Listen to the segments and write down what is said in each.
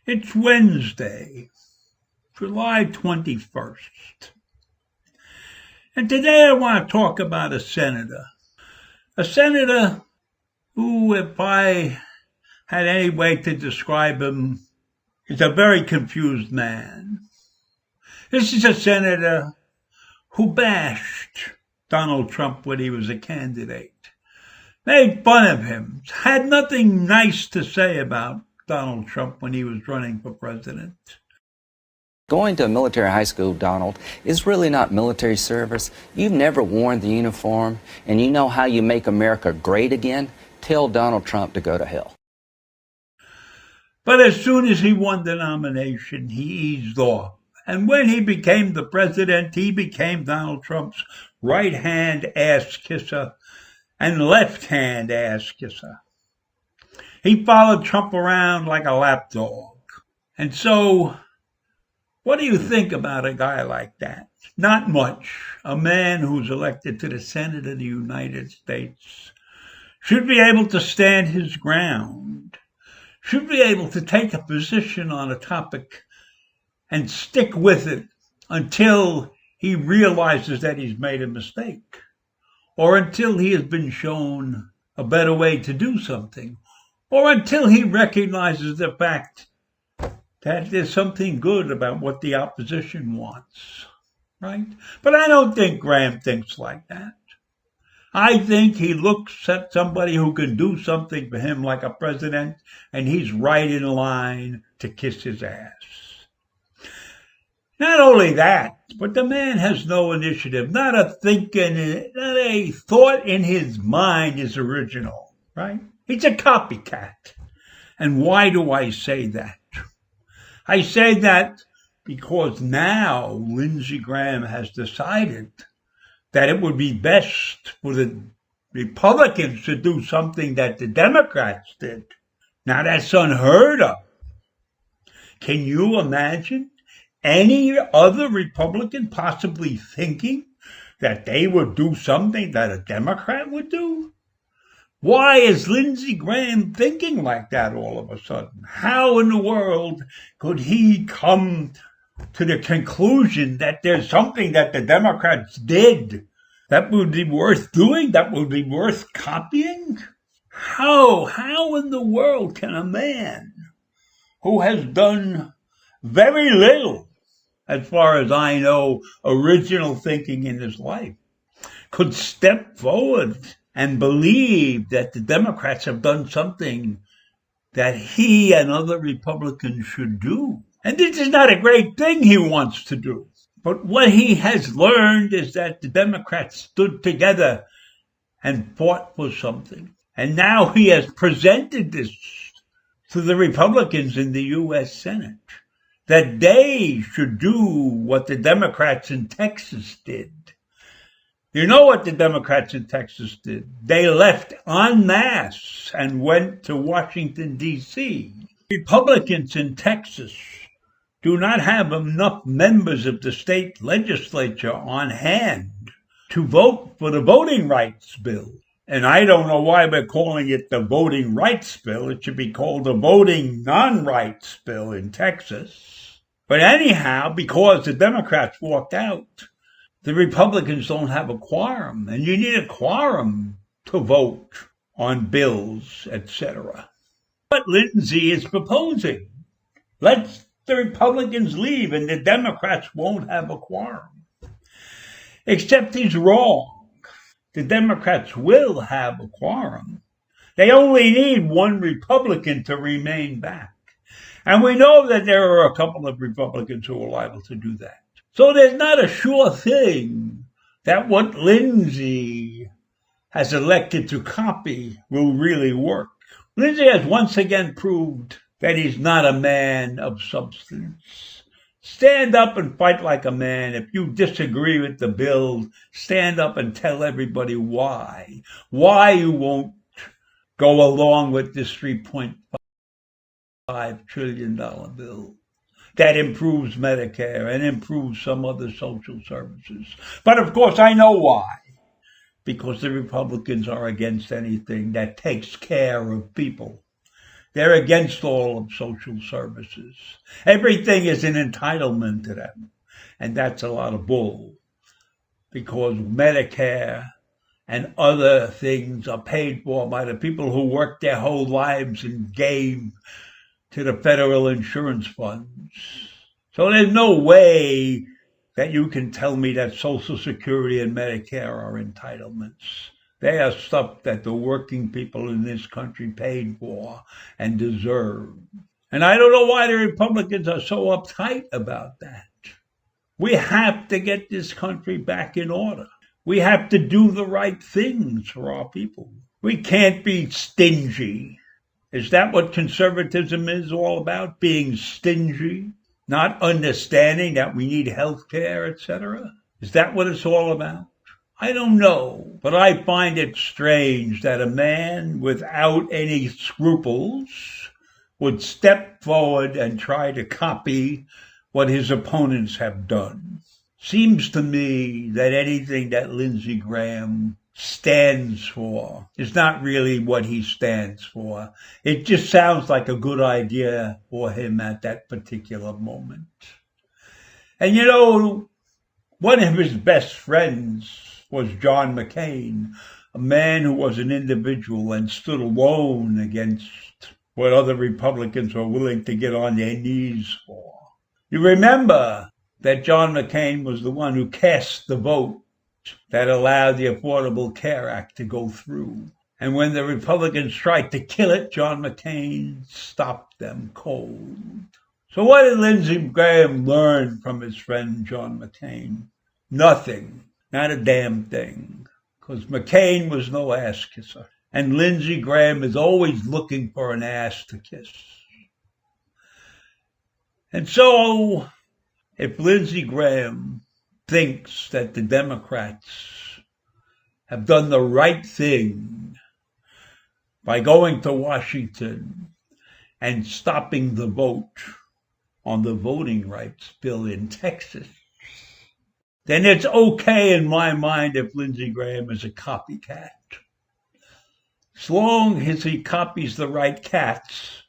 It's Wednesday, July 21st. And today I want to talk about a senator. A senator who, if I had any way to describe him, is a very confused man. This is a senator who bashed Donald Trump when he was a candidate, made fun of him, had nothing nice to say about Donald Trump when he was running for president. Going to a military high school, Donald, is really not military service. You've never worn the uniform, and you know how you make America great again? Tell Donald Trump to go to hell. But as soon as he won the nomination, he eased off. And when he became the president, he became Donald Trump's right-hand ass-kisser and left-hand ass-kisser. He followed Trump around like a lapdog. And so, what do you think about a guy like that? Not much. A man who's elected to the Senate of the United States should be able to stand his ground, should be able to take a position on a topic and stick with it until he realizes that he's made a mistake, or until he has been shown a better way to do something, or until he recognizes the fact that there's something good about what the opposition wants, right? But I don't think Graham thinks like that. I think he looks at somebody who can do something for him like a president, and he's right in line to kiss his ass. Not only that, but the man has no initiative, not a thought in his mind is original, right? He's a copycat. And why do I say that? I say that because now Lindsey Graham has decided that it would be best for the Republicans to do something that the Democrats did. Now that's unheard of. Can you imagine any other Republican possibly thinking that they would do something that a Democrat would do? Why is Lindsey Graham thinking like that all of a sudden? How in the world could he come to the conclusion that there's something that the Democrats did that would be worth doing, that would be worth copying? How in the world can a man who has done very little, as far as I know, original thinking in his life, could step forward and believe that the Democrats have done something that he and other Republicans should do? And this is not a great thing he wants to do. But what he has learned is that the Democrats stood together and fought for something. And now he has presented this to the Republicans in the U.S. Senate, that they should do what the Democrats in Texas did. You know what the Democrats in Texas did? They left en masse and went to Washington, D.C. Republicans in Texas do not have enough members of the state legislature on hand to vote for the voting rights bill. And I don't know why we're calling it the voting rights bill. It should be called the voting non-rights bill in Texas. But anyhow, because the Democrats walked out, the Republicans don't have a quorum, and you need a quorum to vote on bills, etc. What Lindsey is proposing, let the Republicans leave and the Democrats won't have a quorum. Except he's wrong. The Democrats will have a quorum. They only need one Republican to remain back. And we know that there are a couple of Republicans who are liable to do that. So there's not a sure thing that what Lindsey has elected to copy will really work. Lindsey has once again proved that he's not a man of substance. Stand up and fight like a man. If you disagree with the bill, stand up and tell everybody why. Why you won't go along with this $3.5 trillion bill that improves Medicare and improves some other social services. But of course, I know why. Because the Republicans are against anything that takes care of people. They're against all of social services. Everything is an entitlement to them. And that's a lot of bull. Because Medicare and other things are paid for by the people who worked their whole lives and gave to the federal insurance funds. So there's no way that you can tell me that Social Security and Medicare are entitlements. They are stuff that the working people in this country paid for and deserve. And I don't know why the Republicans are so uptight about that. We have to get this country back in order. We have to do the right things for our people. We can't be stingy. Is that what conservatism is all about? Being stingy? Not understanding that we need health care, etc.? Is that what it's all about? I don't know, but I find it strange that a man without any scruples would step forward and try to copy what his opponents have done. Seems to me that anything that Lindsey Graham stands for is not really what he stands for. It just sounds like a good idea for him at that particular moment. And you know, one of his best friends was John McCain, a man who was an individual and stood alone against what other Republicans were willing to get on their knees for. You remember that John McCain was the one who cast the vote that allowed the Affordable Care Act to go through. And when the Republicans tried to kill it, John McCain stopped them cold. So what did Lindsey Graham learn from his friend John McCain? Nothing. Not a damn thing. Because McCain was no ass kisser. And Lindsey Graham is always looking for an ass to kiss. And so, if Lindsey Graham thinks that the Democrats have done the right thing by going to Washington and stopping the vote on the voting rights bill in Texas, then it's okay in my mind if Lindsey Graham is a copycat. As long as he copies the right cats.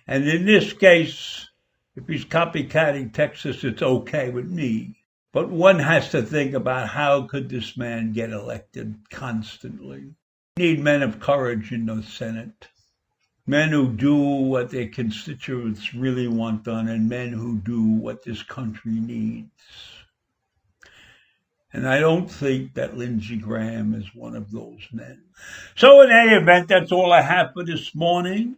And in this case, if he's copycatting Texas, it's okay with me. But one has to think about how could this man get elected constantly. We need men of courage in the Senate. Men who do what their constituents really want done, and men who do what this country needs. And I don't think that Lindsey Graham is one of those men. So in any event, that's all I have for this morning.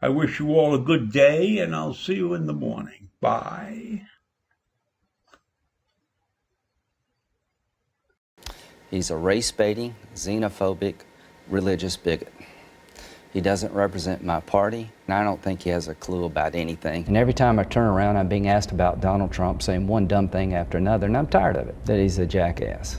I wish you all a good day, and I'll see you in the morning. Bye. He's a race-baiting, xenophobic, religious bigot. He doesn't represent my party, and I don't think he has a clue about anything. And every time I turn around, I'm being asked about Donald Trump, saying one dumb thing after another, and I'm tired of it, that he's a jackass.